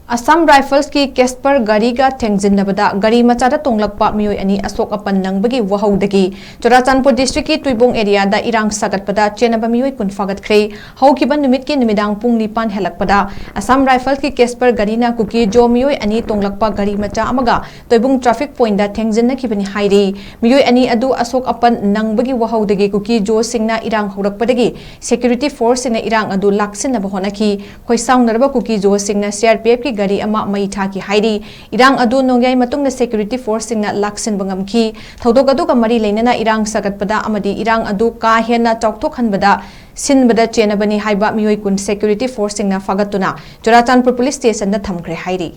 Assam Riffles की Casper Gari का Thengjinnabada Gari Machada Tonglakpa Meeoi ani Asok Apan Nangbagi WAHOUDAGI CHURCHANDPUR district की TUIBONG area da ERANG SAGATPADA CHENNABA Meeoi kun PHAGATKHRE haukiban numit ki numidang pung 9 helakpada Assam Riffles की Casper Gari na kuki jo Meeoi ani Tonglakpa Gari Macha amaga TUIBONG traffic point da Thengjinnakibani hairi Meeoi ani adu Asok Apan Nangbagi WAHOUDAGI kuki jo singna ERANG haurakpadagi security force na ERANG adu laksinaba honaki khoisaungnaraba kuki jo singna CRPF ki Gari ama mai thaki hairi ERANG adu nongyai matungna security force singna laksin bangamki thodok adu ka mari leinana ERANG sagatpada amadi ERANG adu ka hena chokthok hanbada sinbada CHENNABA ni haiba Meeoi kun security force singna fagatuna CHURCHANDPUR police station da thamkhre hairi